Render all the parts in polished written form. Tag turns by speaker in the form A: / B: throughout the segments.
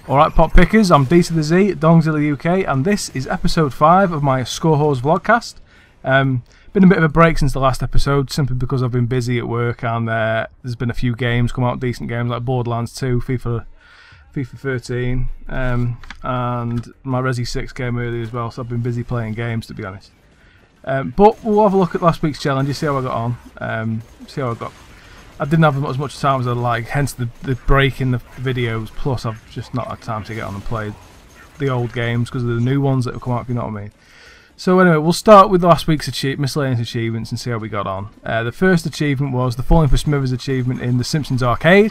A: Alright, Pop Pickers, I'm D to the Z, DongzillerUK, and this is episode 5 of my Scorewhore Vlogcast. Been a bit of a break since the last episode, simply because I've been busy at work, and there's been a few games come out, decent games like Borderlands 2, FIFA 13, and my Resi 6 came early as well, so I've been busy playing games, to be honest. But we'll have a look at last week's challenges, see how I got on, see how I got. I didn't have as much time as I'd like, hence the break in the videos, plus I've just not had time to get on and play the old games because of the new ones that have come out, if you know what I mean. So anyway, we'll start with last week's miscellaneous achievements and see how we got on. The first achievement was the Falling for Smithers achievement in the Simpsons arcade.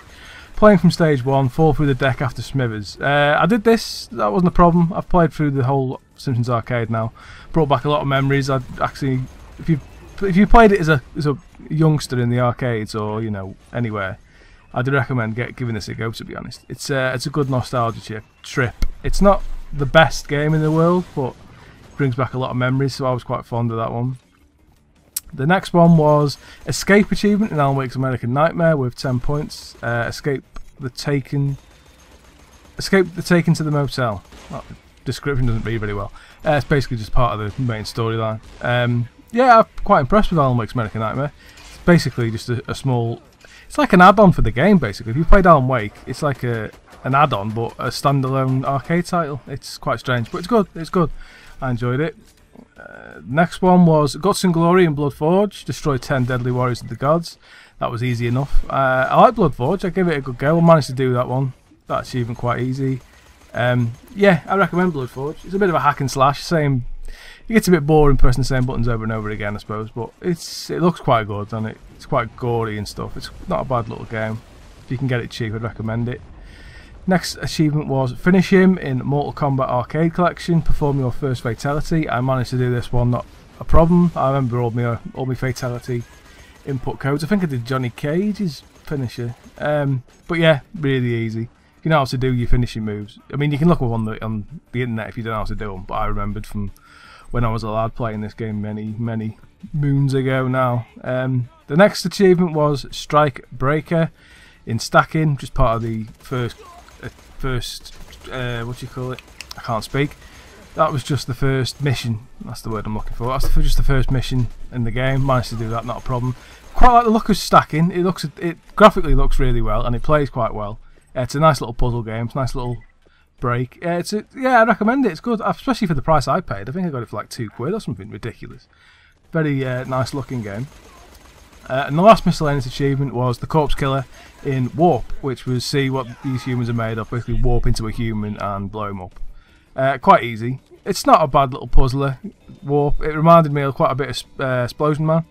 A: Playing from stage 1, fall through the deck after Smithers. I did this, that wasn't a problem. I've played through the whole Simpsons arcade now. Brought back a lot of memories. I'd actually, if you played it as a youngster in the arcades or anywhere, I'd recommend giving this a go. To be honest, it's a good nostalgia trip. It's not the best game in the world, but it brings back a lot of memories. So I was quite fond of that one. The next one was Escape achievement in Alan Wake's American Nightmare with 10 points. Escape the Taken to the motel. That description doesn't read very well. It's basically just part of the main storyline. Yeah, I'm quite impressed with Alan Wake's American Nightmare. It's basically just a small... It's like an add-on for the game, basically. If you played Alan Wake, it's like an add-on, but a standalone arcade title. It's quite strange, but it's good. It's good. I enjoyed it. Next one was Guts and Glory in Bloodforge. Destroy 10 deadly warriors of the gods. That was easy enough. I like Bloodforge. I gave it a good go. I managed to do that one. That achievement quite easy. Yeah, I recommend Bloodforge. It's a bit of a hack and slash. Same. It gets a bit boring pressing the same buttons over and over again, I suppose, but it looks quite good, and it's quite gory and stuff. It's not a bad little game. If you can get it cheap, I'd recommend it. Next achievement was Finish Him in Mortal Kombat Arcade Collection. Perform your first fatality. I managed to do this one, not a problem. I remember all my fatality input codes. I think I did Johnny Cage's finisher. But yeah, really easy. You know how to do your finishing moves. I mean, you can look up on the internet if you don't know how to do them, but I remembered from when I was a lad playing this game many moons ago now. The next achievement was Strike Breaker in Stacking, just part of the first what do you call it? I can't speak. That was just the first mission. That's the word I'm looking for. That's just the first mission in the game. Managed to do that, not a problem. Quite like the look of Stacking. It graphically looks really well, and it plays quite well. It's a nice little puzzle game. It's a nice little break. Yeah, I recommend it. It's good, especially for the price I paid. I think I got it for like £2 or something ridiculous. Very nice looking game. And the last miscellaneous achievement was the Corpse Killer in Warp, which was see what these humans are made of. Basically warp into a human and blow him up. Quite easy. It's not a bad little puzzler. Warp. It reminded me of quite a bit of Explosion Man.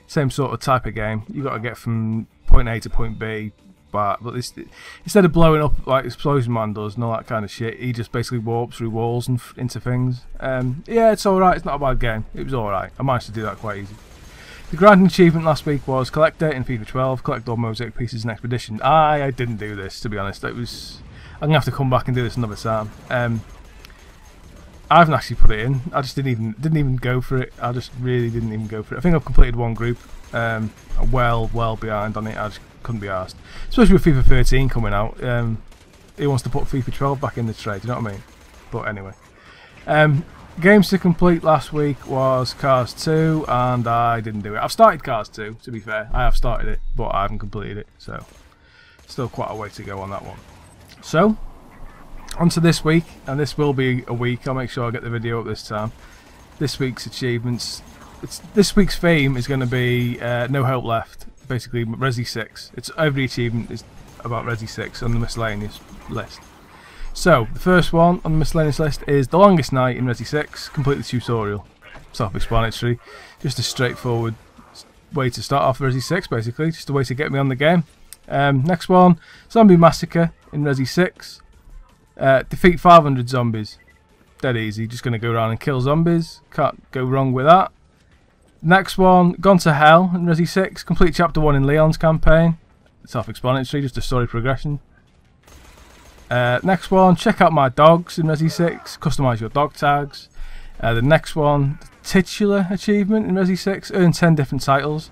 A: Same sort of type of game. You got to get from point A to point B. But instead of blowing up like Explosion Man does and all that kind of shit, he just basically warps through walls and into things. Yeah, it's alright. It's not a bad game. It was alright. I managed to do that quite easy. The grinding achievement last week was Collect It in FIFA 12. Collect all mosaic pieces in Expedition. I didn't do this, to be honest. I'm going to have to come back and do this another time. I haven't actually put it in. I just didn't even go for it. I just really didn't even go for it. I think I've completed one group. Well behind on it. I just couldn't be arsed. Especially with FIFA 13 coming out. He wants to put FIFA 12 back in the trade, you know what I mean? But anyway. Games to complete last week was Cars 2, and I didn't do it. I've started Cars 2, to be fair. I have started it, but I haven't completed it. So, still quite a way to go on that one. So, on to this week, and this will be a week. I'll make sure I get the video up this time. This week's achievements. This week's theme is going to be No Hope Left. Basically, Resi 6. Every achievement is about Resi 6 on the miscellaneous list. So, the first one on the miscellaneous list is The Longest Night in Resi 6. Complete the tutorial. Self-explanatory. Just a straightforward way to start off Resi 6, basically. Just a way to get me on the game. Next one, Zombie Massacre in Resi 6. Defeat 500 zombies. Dead easy. Just going to go around and kill zombies. Can't go wrong with that. Next one, Gone to Hell in Resi 6. Complete Chapter 1 in Leon's campaign. Self-explanatory, just a story progression. Next one, Check Out My Dogs in Resi 6. Customise your dog tags. The next one, Titular achievement in Resi 6. Earn 10 different titles.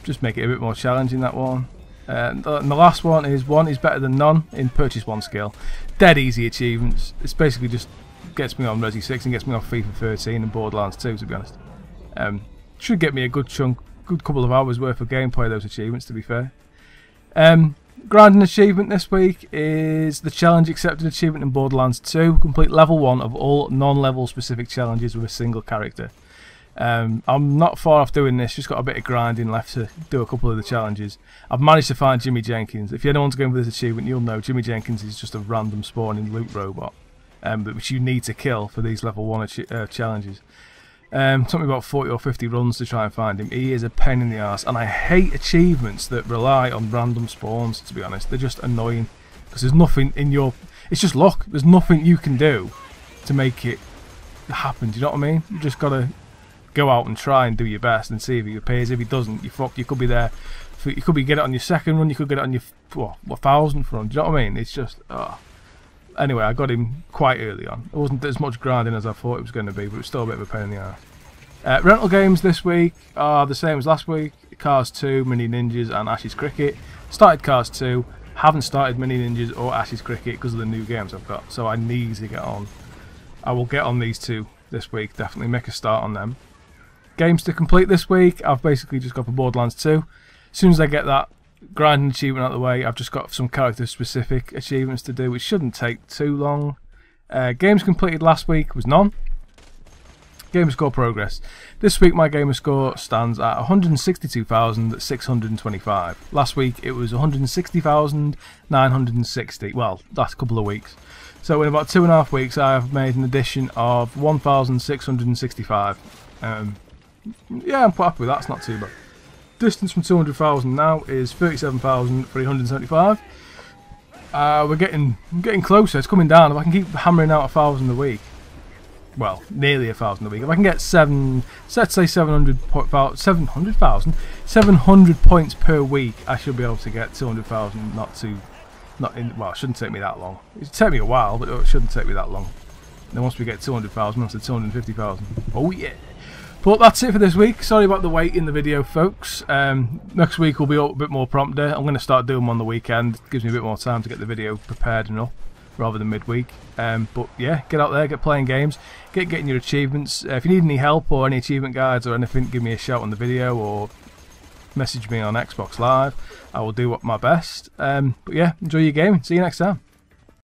A: Just make it a bit more challenging, that one. And the last one is better than none in purchase one skill. Dead easy achievements. It's basically just gets me on Resi 6 and gets me off FIFA 13 and Borderlands 2, to be honest. Should get me a good couple of hours worth of gameplay, those achievements, to be fair. Grinding achievement this week is the challenge accepted achievement in Borderlands 2. Complete level 1 of all non-level specific challenges with a single character. I'm not far off doing this, just got a bit of grinding left to do a couple of the challenges. I've managed to find Jimmy Jenkins. If anyone's going for this achievement, you'll know Jimmy Jenkins is just a random spawning loot robot, which you need to kill for these level 1 challenges. Took me about 40 or 50 runs to try and find him. He is a pain in the arse, and I hate achievements that rely on random spawns, to be honest. They're just annoying, because there's nothing in your... It's just luck. There's nothing you can do to make it happen, do you know what I mean? You just got to go out and try and do your best and see if he appears. If he doesn't, you fuck. You could be there. You could get it on your second run. You could get it on your 1000th run. Do you know what I mean? It's just. Anyway, I got him quite early on. It wasn't as much grinding as I thought it was going to be, but it was still a bit of a pain in the ass. Rental games this week are the same as last week. Cars 2, Mini Ninjas, and Ashes Cricket. Started Cars 2. Haven't started Mini Ninjas or Ashes Cricket because of the new games I've got. So I need to get on. I will get on these two this week. Definitely make a start on them. Games to complete this week, I've basically just got for Borderlands 2. As soon as I get that grinding achievement out of the way, I've just got some character specific achievements to do, which shouldn't take too long. Games completed last week was none. Gamer score progress. This week my gamer score stands at 162,625. Last week it was 160,960. Well, last couple of weeks. So in about 2.5 weeks I've made an addition of 1,665. Yeah, I'm quite happy with that. It's not too bad. Distance from 200,000 now is 37,375. We're getting closer. It's coming down. If I can keep hammering out 1,000 a week, well, nearly 1,000 a week. If I can get let's say 700 points per week, I should be able to get 200,000. Well, it shouldn't take me that long. It'll take me a while, but it shouldn't take me that long. Then once we get 200,000, once to 250,000. Oh yeah. But that's it for this week. Sorry about the wait in the video, folks. Next week will be a bit more prompter. I'm going to start doing them on the weekend. It gives me a bit more time to get the video prepared and up, rather than midweek. But yeah, get out there, get playing games, getting your achievements. If you need any help or any achievement guides or anything, give me a shout on the video or message me on Xbox Live. I will do my best. But yeah, enjoy your gaming. See you next time.